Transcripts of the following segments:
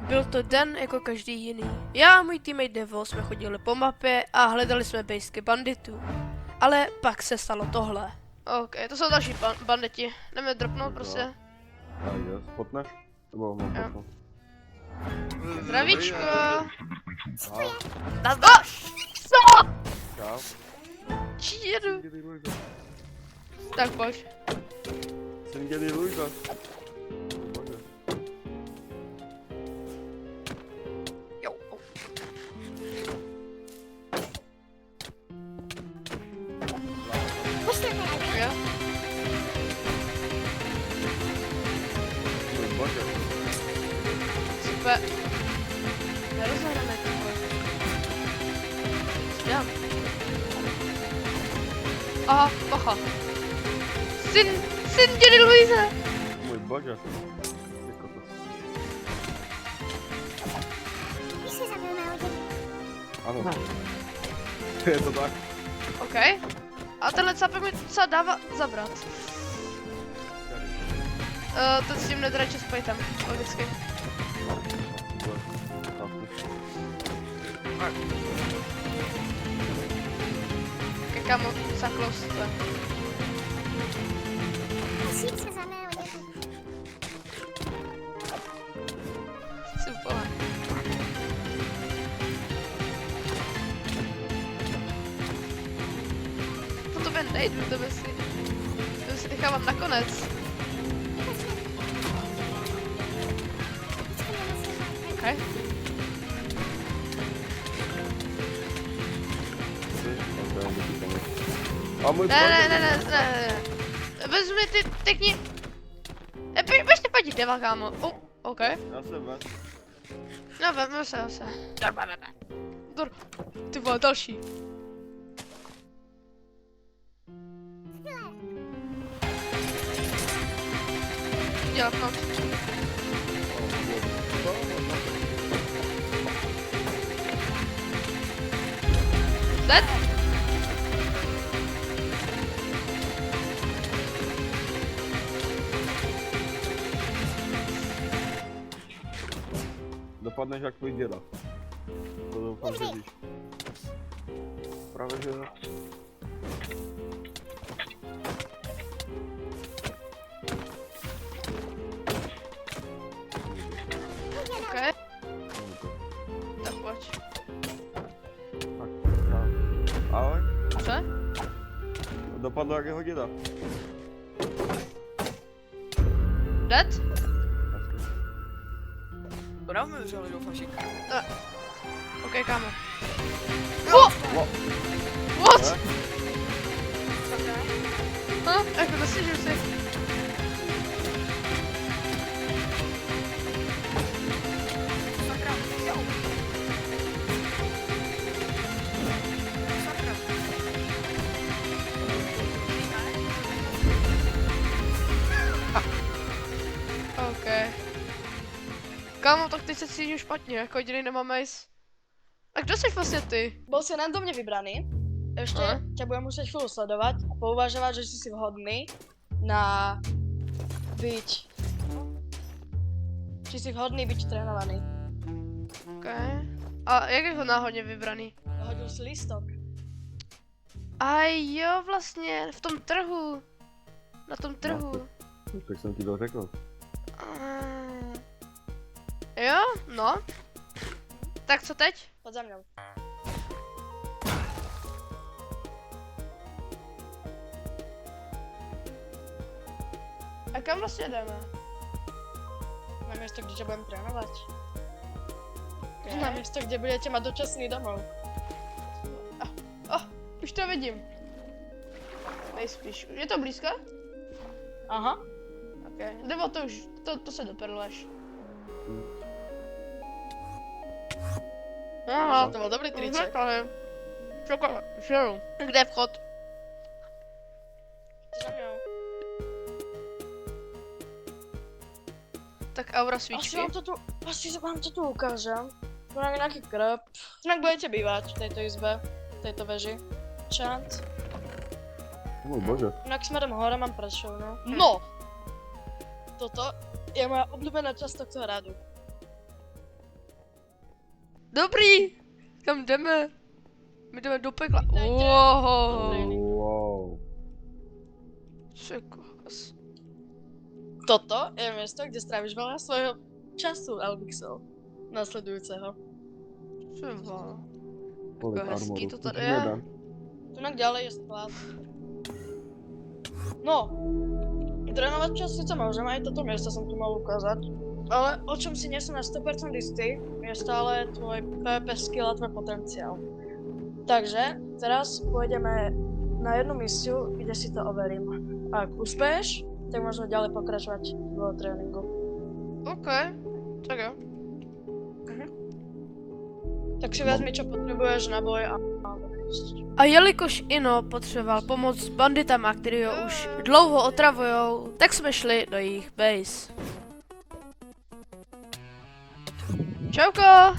Byl to den jako každý jiný. Já a můj teammate Devo jsme chodili po mapě a hledali jsme bejsky banditů. Ale pak se stalo tohle. OK, to jsou další banditi. Jdeme dropnout prostě. Tak jo, spotneš? Nebo mám Jo. potnout? Zdravíčko! Ahoj. Nazdar! Co? Čau. Číru. Dělej Luisa. Tak pojď. Jsem dělej Luisa. Bože. Jo. Jo. Můj bože. Super. Nerozhodneme to. Já. Aha, bacha. Syn dědy Luise. Můj bože. Ty kokos. Ano. Je to tak? OK. A tenhle cápek mi docela dává zabrat. To s tím nedrače s pajtem, logicky. Okay, kámo, saklos to je. Super. Po tobě nejdu, tebe si nechávám nakonec. OK. A můj Ne. Vezmi ty kni... Běž ty padí deva, kámo. OK. Já jsem ven. No, veme se. Dur. Ty vole, další. Dělat noc. Dead? Dopadneš jak tvůj děda. To doufám, že víš. Právě že jo. OK. Tak pojď. Tak, já. Ahoj. Co? Dopadlo jak jeho děda. Dead? Kdo mi vzali do fašika? OK, kámo. Wo. What? Jako dostižu si. Sakra, jo. Sakra. OK. Kámo, tak teď se cítím špatně, jako jediný nemám mace. A kdo jsi vlastně ty? Bol si randomne vybraný. Ešte Aha. ťa budem musieť chvíľu sledovať a pouvažovať, že si vhodný na byť... Či si vhodný byť trénovaný. OK. A jak je ho náhodně vybraný? Hodil si lístok. A jo, vlastně, v tom trhu. Na tom trhu. Tak jsem ti to řekl. Jo, no. Tak co teď? Poď za mňou. A kam vlastně jdeme? Na miesto, kde ťa budem trénovať. Okay. Na miesto, kde budete mať dočasný domov. Už to vidím. Nejspíš. Je to blízko? Aha. OK. Nebo to už, to se doperleš. Aha, To bol dobrý triček. Čekaj, žeru. Kde je vchod? Za mňou. Tak aura svíčky. Asi vám to tu ukážem. Tu mám nejaký krb. Inak budete bývať v tejto izbe, v tejto veži. Čant. Můj bože. Inak smerom hore mám pršov, no. No! Toto je moja obľúbená časť tohto hradu. Dobrý! Kam jdeme? My jdeme do pekla. Vítejte. Wow. Wow. Čekos. Toto je město, kde strávíš veľa svojho času, Elvixel. Nasledujúceho. Třeba. Kolik Jako hezký armoru? to tady Můžeme je. dát? Tunak ďalej je sklad. No. Trénovať čas sice môžem, aj toto miesto som tu mal ukázať. Ale o čom si nie som na 100% istý, je stále tvoj PvP skill a tvoj potenciál. Takže teraz pôjdeme na jednu misiu, kde si to overím. Ak uspeješ, tak môžeme ďalej pokračovať v tréninku. OK. Tak jo. Tak si vezmi, čo potrebuješ na boj a... A jelikož Ino potřeboval pomoc s banditama, který ho už dlouho otravujou, tak jsme šli do jejich base. Čauko!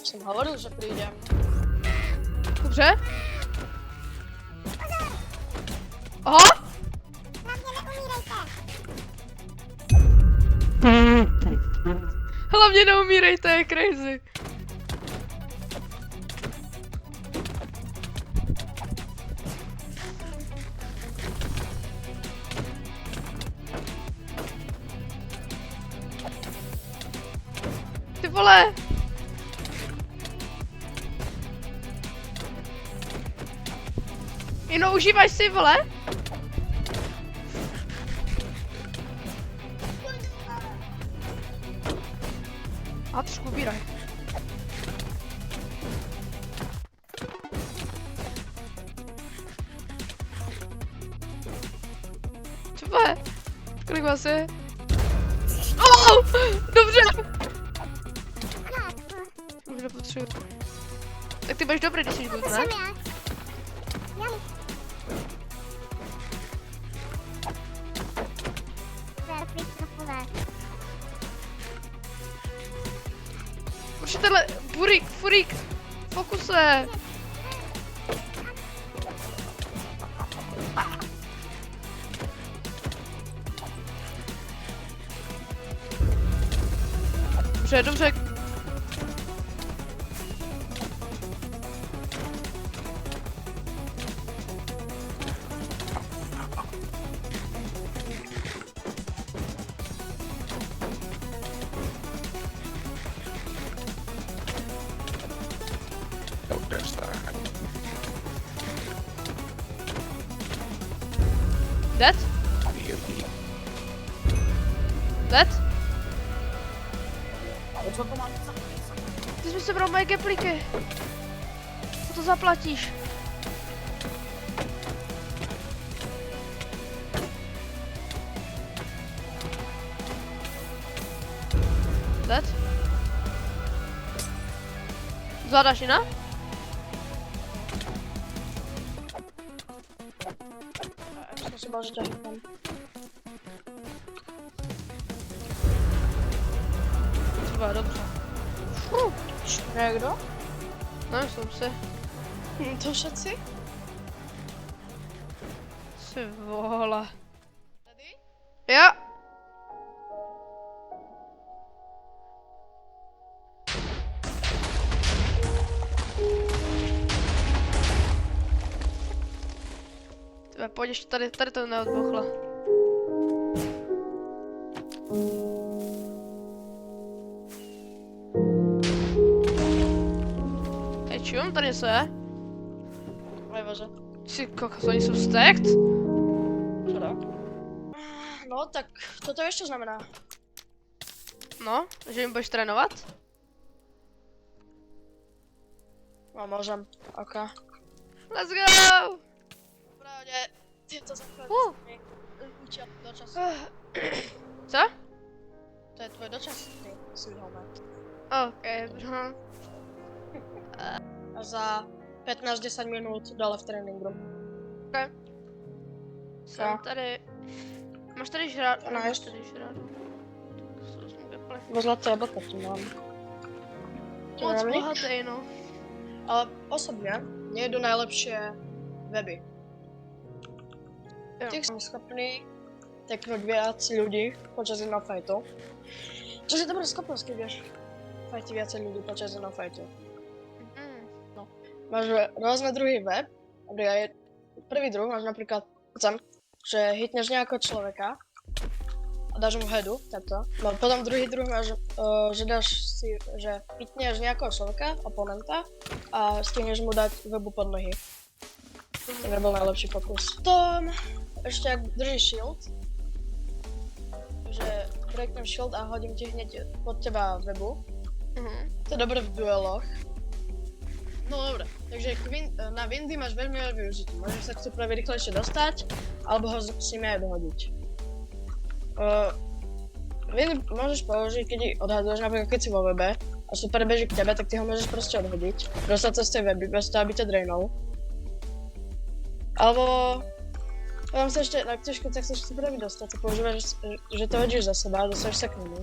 Som hovoril, že prídem. Dobře? Aha! Hlavně neumírej, to je crazy. Ty vole! Ino, užívaj si, vole! A trošku ubíraj. Co to je? Kolik vás je? Oh! Dobře! Už nepotřebuji. Tak ty budeš dobrý, když jsi good, ne? Proč je tenhle burík, furík, fokuse. Dobře, dobře. Dead? Dead? Co to mám? Ty jsi mi sebral moje geplíky. Co to zaplatíš? Dead? Zvládáš jinak? Som si bol, že ťa hitnem. Třeba dobře. Niekto? Nemyslím si. To všetci? Ty vole. Jo. Tyve, pojď ještě tady to neodbuchlo. Hej, čum, tady něco je? Aj bože. Ty kokos, oni jsou stacked? Čo tak? No, tak toto vieš, čo znamená? No, že jim budeš trénovat? No, môžem. OK. Let's go! Pravde, tieto základy mi učia dočasný. Co? To je tvoj dočasný silhomet. OK, bro. A za 15-10 minút dole v tréninku. OK. Jsem tady. Máš tady žrát? No, Máš ještě. tady žrát. Tak se vezmu geplek. Bo zlaté jablko tu mám. To Moc nevím. bohatý, no. Ale osobne nejdu najlepšie weby. Jo. Tých som schopný teknúť viac ľudí počas jedného fightu. Čo je dobrá schopnosť, keď vieš fighti viacej ľudí počas jedného fightu. Máš rôzne druhy web. Prvý druh máš napríklad že hitneš nejakého človeka a dáš mu headu, takto. No, potom druhý druh máš, že hitneš nejakého človeka, oponenta a stihneš mu dať webu pod nohy. To nebol najlepší pokus. Potom ešte ak držíš shield, že projektnem shield a hodím ti hneď pod teba webu. To je dobré v dueloch. No dobre, takže na Windy máš veľmi veľa využití. Môžeš sa k suplovi rýchlejšie dostať, alebo ho s nimi aj dohodiť. Windy môžeš použiť, keď odhaduješ, napríklad keď si vo webe a super beží k tebe, tak ty ho môžeš proste odhodiť. Dostať sa z tej weby, bez toho, aby ťa drainol. Alebo potom sa ešte, tak tiež keď sa chceš superovi dostať, tak používaš, že to hodíš za seba a dostaneš sa k nemu.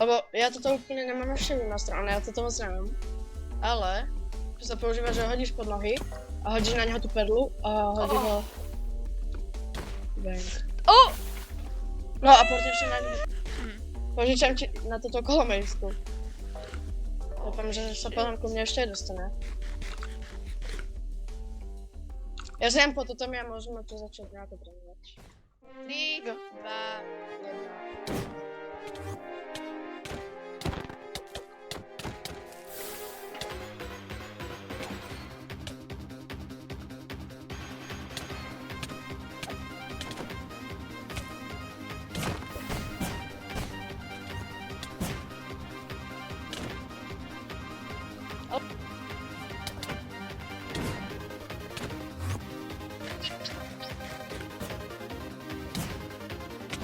Lebo ja toto úplne nemám ešte nastranané, ja toto moc neviem. Ale, že sa používa, že ho hodíš pod nohy a hodíš na neho tú perlu a hodíš ho... Bang. No a potom ešte na neho... Požičam ti na toto kolomejsku. Dúfam, že sa potom ku mne ešte aj dostane. Ja si jem po toto a môžeme to začať nejako trénovať. 3, 2, 1...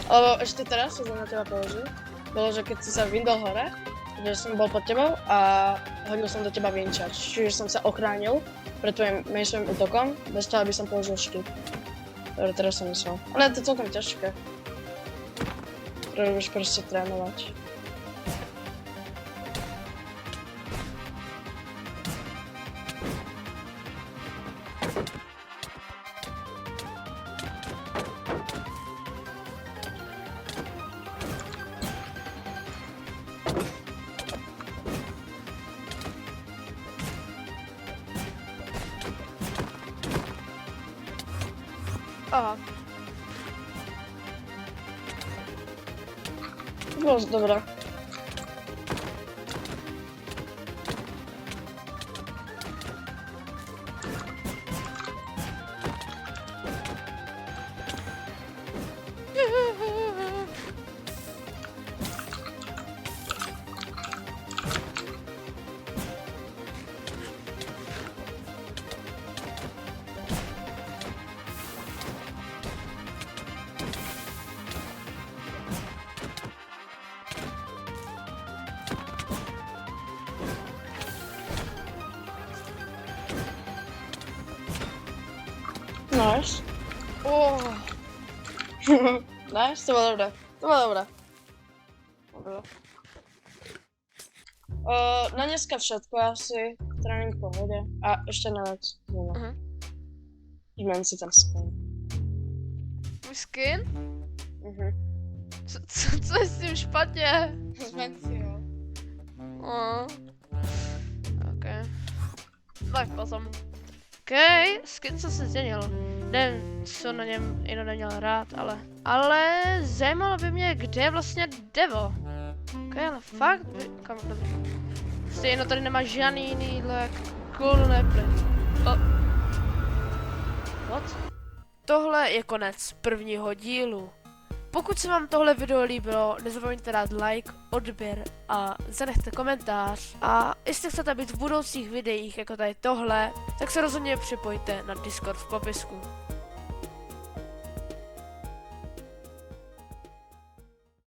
Lebo ešte teraz, čo som na teba položil, bolo, že keď si sa vyndol hore, že som bol pod tebou a hodil som do teba vinčač, čiže som sa ochránil pred tvojim menším útokom, bez toho, aby som použil štít. Dobre, teraz som myslel. Ale to je celkom ťažké. Potrebuješ proste trénovať. Aha. No, dobra. Nice. Nice, to bolo dobré. To bolo dobré. Na dneska všetko, asi tréning v pohode. A ešte na vec. Zmen si ten skin. Můj skin? Co je s tím špatně? Zmen si ho. OK. Tak potom. OK, skin jsem se změnil. Nevím, co na něm jinak neměl rád, ale zajímalo by mě, kde je vlastně Devo. OK, ale fakt, kam dobrý. Stejně tady nemá žádný jiný jak coolné plyn. What? Tohle je konec prvního dílu. Pokud se vám tohle video líbilo, nezapomeňte dát like, odběr a zanechte komentář. A jestli chcete být v budoucích videích jako tady tohle, tak se rozhodně připojte na Discord v popisku.